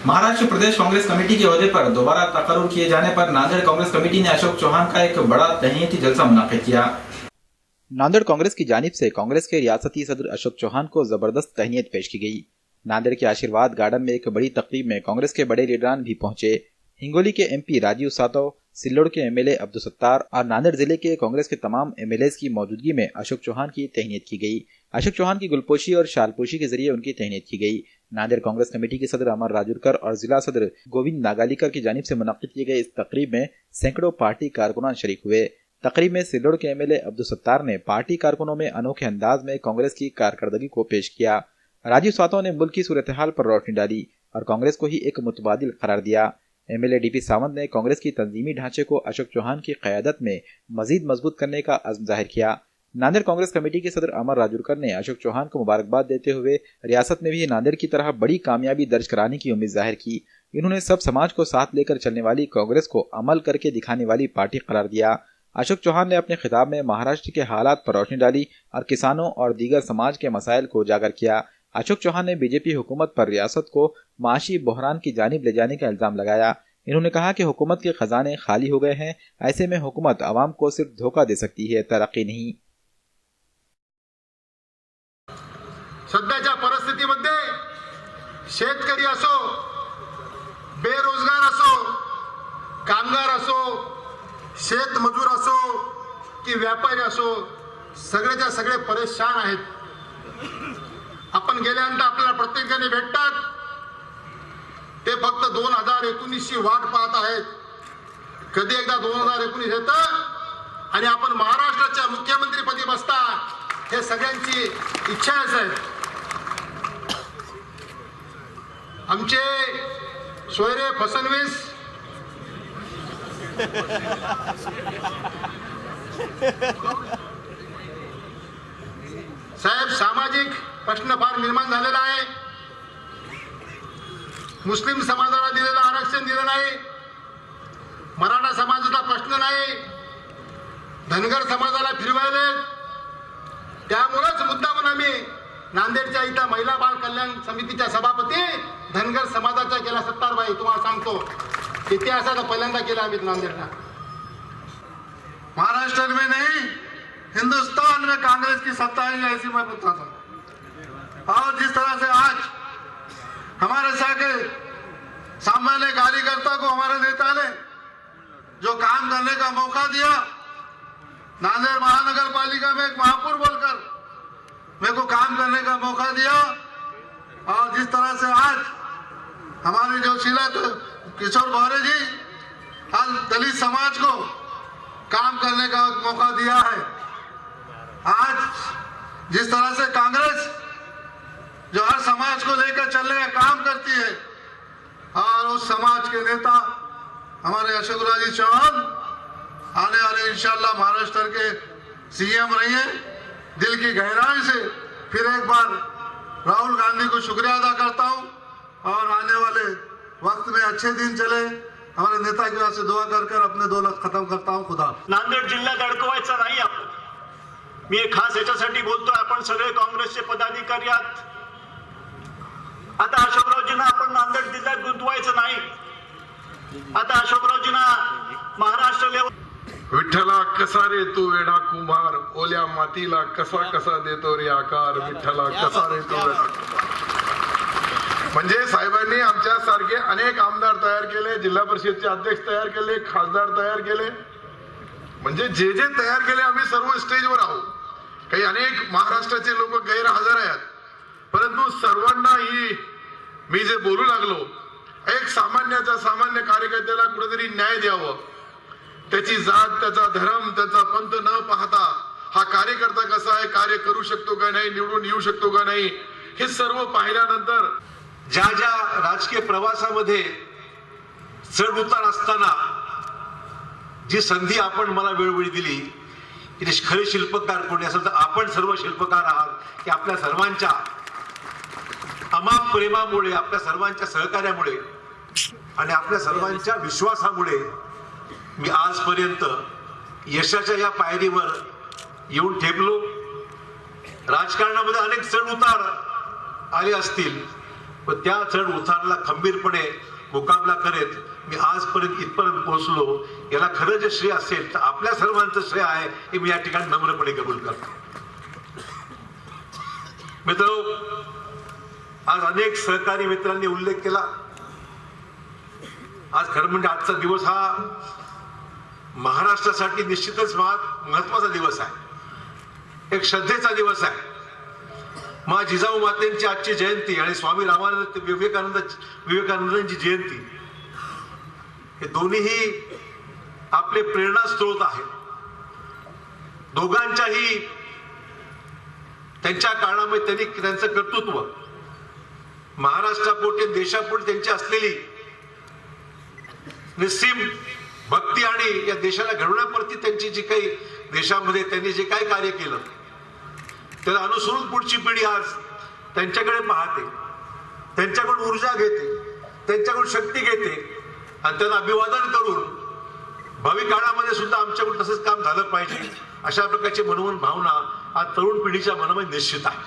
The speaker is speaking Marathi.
महाराष्ट्र प्रदेश कांग्रेस कमेटी के ओहदे पर दोबारा तकर्रुर किए जाने पर नांदेड़ कांग्रेस कमेटी ने अशोक चौहान का एक बड़ा तहनीती जलसा मुनाकिद किया। नांदेड़ कांग्रेस की जानिब से कांग्रेस के रियासती सदर अशोक चौहान को जबरदस्त तहनीत पेश की गई। नांदेड़ के आशीर्वाद गार्डन में एक बड़ी तकरीब में कांग्रेस के बड़े लीडरान भी पहुंचे। हिंगोली के एमपी राजीव सातव, सिल्लोड़ के एमएलए अब्दुल सत्तार और नांदेड़ जिले के कांग्रेस के तमाम एमएलएस की मौजूदगी में अशोक चौहान की तहनीत की गई। अशोक चौहान की गुलपोशी और शालपोशी के जरिए उनकी तहनीत की गई। नांदेड़ कांग्रेस कमेटी के सदर अमर राजूरकर और जिला सदर गोविंद नागालीकर की जानिब से मुनक्किद किए गए इस तकरीब में सैकड़ों पार्टी कारकुनान शरीक हुए। तकरीब में सिल्लोड़ के एमएलए अब्दुल सत्तार ने पार्टी कारकुनों में अनोखे अंदाज में कांग्रेस की कारकर्दगी को पेश किया। राजीव सातव ने मुल्क की सूरत हाल पर रोशनी डाली और कांग्रेस को ही एक मुतबादिल करार दिया। एमएलए डीपी सावंत ने कांग्रेस की तंजीमी ढांचे को अशोक चौहान की क़यादत में मजीद मजबूत करने का अज़्म जाहिर किया। नांदेड़ कांग्रेस कमेटी के सदर अमर राजूरकर ने अशोक चौहान को मुबारकबाद देते हुए रियासत में भी नांदेड़ की तरह बड़ी कामयाबी दर्ज कराने की उम्मीद जाहिर की। इन्होंने सब समाज को साथ लेकर चलने वाली कांग्रेस को अमल करके दिखाने वाली पार्टी करार दिया। अशोक चौहान ने अपने खिताब में महाराष्ट्र के हालात पर रोशनी डाली और किसानों और दीगर समाज के मसाइल को उजागर किया। अशोक चौहान ने बीजेपी हुकूमत पर रियासत को माशी बहरान की जानिब ले जाने का इल्जाम लगाया। इन्होंने कहा कि हुकूमत के खजाने खाली हो गए हैं, ऐसे में हुकूमत आवाम को सिर्फ धोखा दे सकती है, तरक्की नहीं। सध्याच्या परिस्थितीमध्ये शेतकरी असो, बेरोजगार असो, कामगार असो, शेतमजूर असो की व्यापारी असो, सगळेच्या सगळे परेशान आहेत। आपण गेल्यानंतर आपल्याला प्रत्येकाने भेटतात ते फक्त 2019 ची वाट पाहत आहेत। कधी एकदा 2019 येतं आणि आपण महाराष्ट्राच्या मुख्यमंत्रीपदी बसता, हे सगळ्यांची इच्छा आहे। आमचे सोयरे फसनवीस साहेब, सामाजिक प्रश्न फार निर्माण झालेला आहे। मुस्लिम समाजाला दिलेलं आरक्षण दिलं नाही, मराठा समाजाचा प्रश्न नाही, धनगर समाजाला फिरवायले। त्यामुळेच मुद्दा म्हणून आम्ही नांदेडच्या इथं महिला बाल कल्याण समितीच्या सभापती धनगर समाजाचा केला। सत्तारबाई, तुम्हाला सांगतो इतिहासाचा पहिल्यांदा केला आम्ही नांदेडला। महाराष्ट्र में नहीं, हिंदुस्तान में कांग्रेस की सत्ता है, ऐसी मैं बताता हूँ। और जिस तरह से आज हमारे साके सामान्य कार्यकर्ता को हमारे नेता ने जो काम करने का मौका दिया, नांदेड़ महानगर पालिका में एक महापौर बोलकर मेरे को काम करने का मौका दिया, और जिस तरह से आज हमारे जो शिला किशोर गौरे जी आज दलित समाज को काम करने का मौका दिया है। आज जिस तरह से कांग्रेस जो हर समाज को लेकर चलने का काम करती है, और उस समाज के नेता हमारे अशोक राजी चौहान आने वाले इंशाल्लाह महाराष्ट्र के सीएम रहिए। दिल की गहराई से फिर एक बार राहुल गांधी को शुक्रिया अदा करता हूं, और आने वाले वक्त में अच्छे दिन चले। हमारे नेता की वजह से दुआ कर अपने 2 लाख खत्म करता हूं। खुदा। नांदेड जिल्ह्यात अडकवायचा नाही आपण। मी एक खास याच्यासाठी बोलतोय, आपण सगळे काँग्रेसचे पदाधिकारी आहात। आता अशोकरावजींना आपण नांदेड जिल्ह्यात गुंतवायचं नाही। आता अशोकरावजींना महाराष्ट्र लेवल विठ्ठला कसा रे तू वेडा कुमार, ओल्या मातीला कसा कसा देतो रे आकार, विठ्ठला कसा रे तू वेडा। म्हणजे साहेबांनी आमच्या सारखे अनेक आमदार तयार केले, जिल्हा परिषदचे अध्यक्ष तयार केले, खासदार तयार केले। म्हणजे जे जे तयार केले आम्ही सर्व स्टेजवर आहोत। काही अनेक महाराष्ट्राचे लोक गैरहजर आहेत, परंतु सर्वांना ही मी जे बोलू लागलो, एक सामान्याचा सामान्य कार्यकर्त्याला कुठेतरी न्याय द्यावं, त्याची जात, त्याचा धर्म, त्याचा पंथ न पाहता हा कार्यकर्ता कसा आहे, कार्य करू शकतो का नाही, निवडून येऊ शकतो का नाही, हे सर्व पाहिल्यानंतर ज्या ज्या राजकीय प्रवासामध्ये चढ उतार असताना जी संधी आपण मला वेळोवेळी दिली, की खरे शिल्पकार कोणी असेल तर आपण सर्व शिल्पकार आहात, की आपल्या सर्वांच्या अमाप प्रेमामुळे, आपल्या सर्वांच्या सहकार्यामुळे आणि आपल्या सर्वांच्या विश्वासामुळे मी आजपर्यंत यशाच्या या पायरीवर येऊन ठेपलो। राजकारणामध्ये अनेक चढ उतार आले असतील, पण त्या चढ उतारला खंबीरपणे मुकाबला करत मी आजपर्यंत इथपर्यंत पोहोचलो. याला खरं जे श्रेय असेल तर आपल्या सर्वांचं श्रेय आहे हे मी या ठिकाणी नम्रपणे कबूल करतो. मित्रांनो, आज अनेक सहकारी मित्रांनी उल्लेख केला. आज खरं म्हणजे आजचा दिवस हा महाराष्ट्रासाठी निश्चितच महत्वाचा दिवस आहे. एक श्रद्धेचा दिवस आहे. मा जिजाऊ मातेंची आजची जयंती आणि स्वामी रामानंद विवेकानंदांची जयंती हे दोन्हीही आपले प्रेरणास्त्रोत आहेत. दोघांच्याही त्यांच्या काळामध्ये त्यांनी त्यांचं कर्तृत्व महाराष्ट्रापोटी देशापोटी त्यांची असलेली निस्सीम भक्ती आणि या देशाला घडवण्याप्रती त्यांची जी काही देशामध्ये त्यांनी जे काही कार्य केलं त्याला अनुसरून पुढची पिढी आज त्यांच्याकडे पाहते, त्यांच्याकडून ऊर्जा घेते, त्यांच्याकडून शक्ती घेते आणि त्यांना अभिवादन करून भावी काळामध्ये सुद्धा आमच्याकडून तसंच काम झालं पाहिजे अशा प्रकारची मनोमन भावना आज तरुण पिढीच्या मनामध्ये निश्चित आहे.